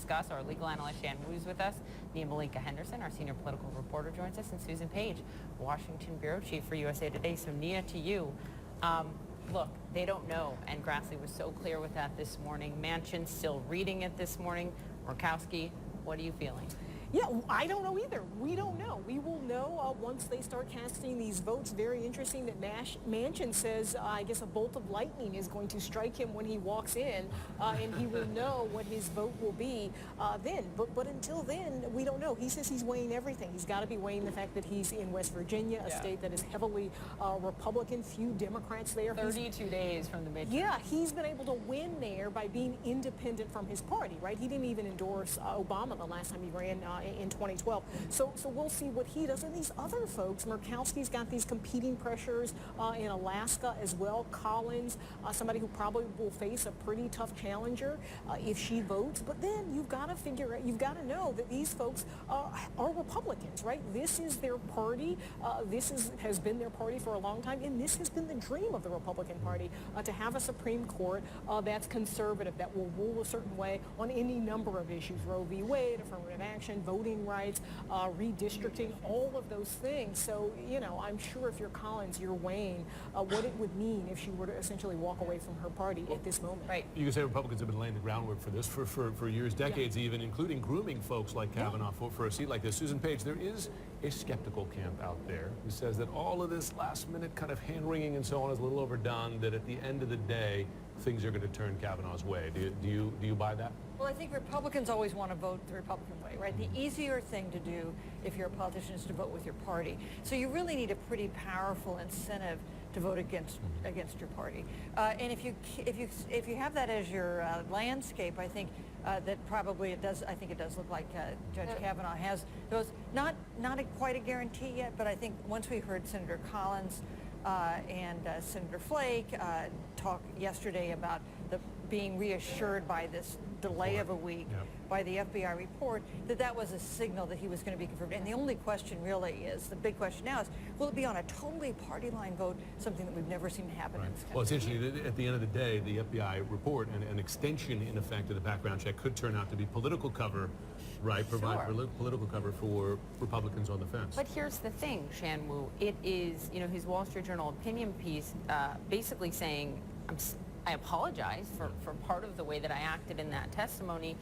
discuss. Our legal analyst Shan is with us. Nia Malika Henderson, our senior political reporter, joins us, and Susan Page, Washington bureau chief for USA Today. So Nia, to you. Look, they don't know, and Grassley was so clear with that this morning. Manchin still reading it this morning. Murkowski, what are you feeling? Yeah, I don't know either. We don't know. We will know once they start casting these votes. Very interesting that Manchin says, I guess a bolt of lightning is going to strike him when he walks in, and he will know what his vote will be then. But until then, we don't know. He says he's weighing everything. He's got to be weighing the fact that he's in West Virginia, a state that is heavily Republican, few Democrats there. 32 days from the midterm. Yeah, he's been able to win there by being independent from his party, right? He didn't even endorse Obama the last time he ran in 2012. So we'll see what he does. And these other folks, Murkowski's got these competing pressures in Alaska as well. Collins, somebody who probably will face a pretty tough challenger if she votes. But then you've got to figure out, you've got to know that these folks are Republicans, right? This is their party. Has been their party for a long time. And this has been the dream of the Republican Party, to have a Supreme Court that's conservative, that will rule a certain way on any number of issues. Roe v. Wade, affirmative action, voting rights, redistricting, all of those things. So, you know, I'm sure if you're Collins, you're weighing what it would mean if she were to essentially walk away from her party at this moment. Right. You can say Republicans have been laying the groundwork for this for years, decades even, including grooming folks like Kavanaugh for a seat like this. Susan Page, there is a skeptical camp out there who says that all of this last-minute kind of hand-wringing and so on is a little overdone, that at the end of the day, things are going to turn Kavanaugh's way. Do you buy that? Well, I think Republicans always want to vote the Republican way, right? The easier thing to do if you're a politician is to vote with your party. So you really need a pretty powerful incentive to vote against your party. And if you have that as your landscape, I think that probably it does. I think it does look like Judge Kavanaugh has those. Not quite a guarantee yet, but I think once we heard Senator Collins and Senator Flake talk yesterday about being reassured by this delay of a week by the FBI report, that was a signal that he was going to be confirmed. And the only question really is, the big question now is, will it be on a totally party line vote, something that we've never seen happen in this country? Well, it's interesting. At the end of the day, the FBI report and an extension, in effect, of the background check could turn out to be political cover, right? Provide political cover for Republicans on the fence. But here's the thing, Shanwu. It is, you know, his Wall Street Journal opinion piece basically saying, I apologize for part of the way that I acted in that testimony,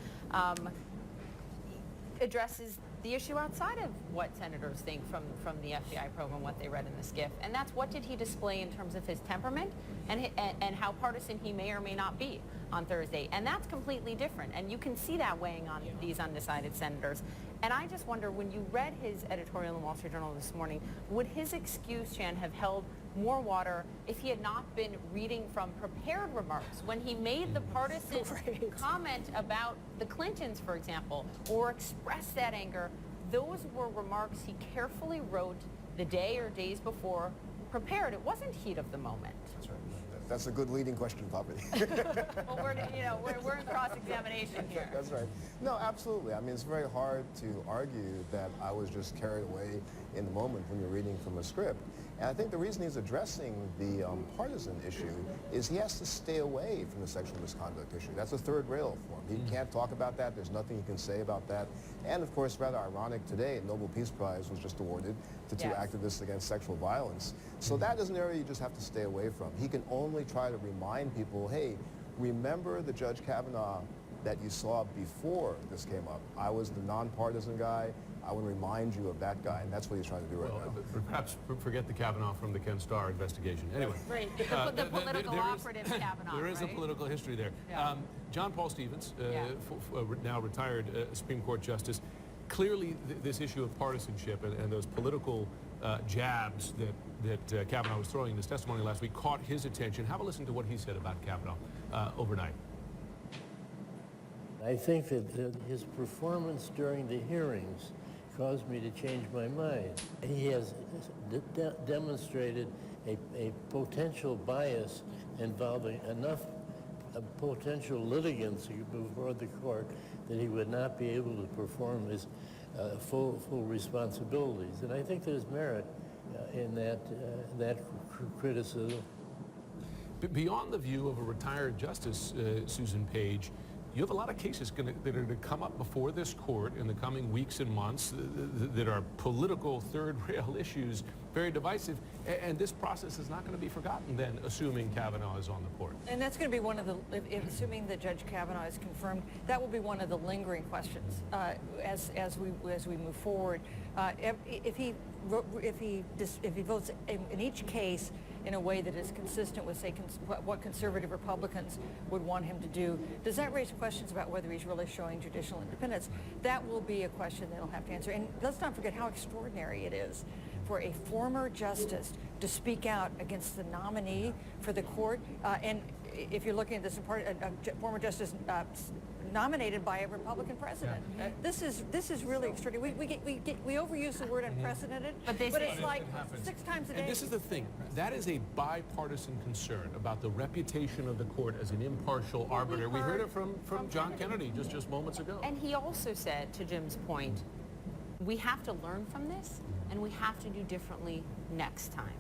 addresses the issue outside of what senators think from the FBI probe and what they read in the skiff. And that's, what did he display in terms of his temperament and how partisan he may or may not be on Thursday. And that's completely different. And you can see that weighing on these undecided senators. And I just wonder, when you read his editorial in the Wall Street Journal this morning, would his excuse, Shan, have held more water if he had not been reading from prepared remarks? When he made the partisan comment about the Clintons, for example, or expressed that anger, those were remarks he carefully wrote the day or days before, prepared. It wasn't heat of the moment. That's right. That's a good leading question, Poppy. Well, we're in cross-examination here. That's right. No, absolutely. I mean, it's very hard to argue that I was just carried away in the moment when you're reading from a script. And I think the reason he's addressing the partisan issue is he has to stay away from the sexual misconduct issue. That's a third rail for him. He can't talk about that. There's nothing he can say about that. And, of course, rather ironic today, a Nobel Peace Prize was just awarded to two activists against sexual violence. So that is an area you just have to stay away from. He can only try to remind people, hey, remember the Judge Kavanaugh that you saw before this came up. I was the nonpartisan guy. I want to remind you of that guy, and that's what he's trying to do right now. Perhaps forget the Kavanaugh from the Ken Starr investigation. Anyway. Right, the political operative Kavanaugh, There is a political history there. Yeah. John Paul Stevens, now retired Supreme Court Justice, clearly this issue of partisanship and those political jabs that Kavanaugh was throwing in his testimony last week caught his attention. Have a listen to what he said about Kavanaugh overnight. I think that his performance during the hearings caused me to change my mind. He has demonstrated a potential bias involving enough potential litigants before the court that he would not be able to perform his full responsibilities. And I think there's merit in that criticism. Beyond the view of a retired justice, Susan Page, you have a lot of cases that are going to come up before this court in the coming weeks and months that are political third-rail issues, very divisive, and this process is not going to be forgotten then, assuming Kavanaugh is on the court. And that's going to be one of the, assuming that Judge Kavanaugh is confirmed, that will be one of the lingering questions as we move forward. If he votes in each case in a way that is consistent with, say, what conservative Republicans would want him to do, does that raise questions about whether he's really showing judicial independence? That will be a question they'll have to answer. And let's not forget how extraordinary it is for a former justice to speak out against the nominee for the court. And if you're looking at this, a former justice nominated by a Republican president. Yeah. This is really extraordinary. We overuse the word unprecedented, but it's like 6 times a day. And this is the thing. That is a bipartisan concern about the reputation of the court as an impartial arbiter. We heard it from John Kennedy just moments ago. And he also said, to Jim's point, we have to learn from this, and we have to do differently next time.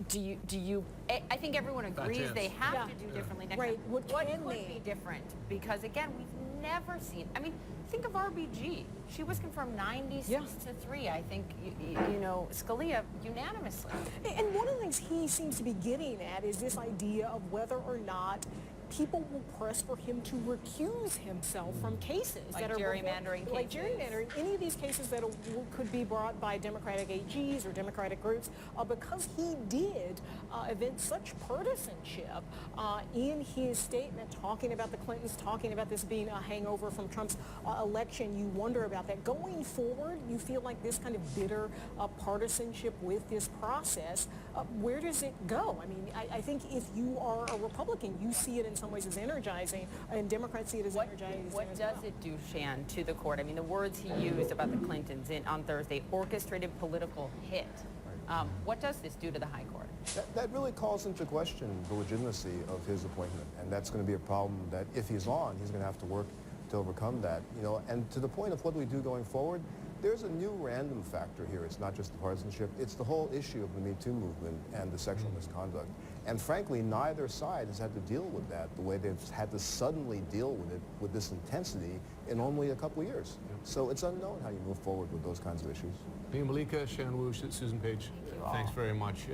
Do you? I think everyone agrees they have to do differently next time. What could be different? Because again, we've never seen. I mean, think of RBG. She was confirmed 96-3. I think you know Scalia unanimously. And one of the things he seems to be getting at is this idea of whether or not people will press for him to recuse himself from cases like that are gerrymandering like gerrymandering. Any of these cases that could be brought by Democratic AGs or Democratic groups, because he did evince such partisanship in his statement, talking about the Clintons, talking about this being a hangover from Trump's election. You wonder about that going forward. You feel like this kind of bitter partisanship with this process. Where does it go? I mean, I think if you are a Republican, you see it in some ways as energizing, and Democrats see it as energizing. What does it do, Shan, to the court? I mean, the words he used about the Clintons on Thursday, orchestrated political hit. What does this do to the high court? That really calls into question the legitimacy of his appointment, and that's going to be a problem that if he's on, he's going to have to work to overcome that. You know, and to the point of what we do going forward, there's a new random factor here. It's not just the partisanship. It's the whole issue of the Me Too movement and the sexual misconduct. And frankly, neither side has had to deal with that the way they've had to suddenly deal with it with this intensity in only a couple of years. So it's unknown how you move forward with those kinds of issues. Malika, Shan Wu, Susan Page, thanks very much.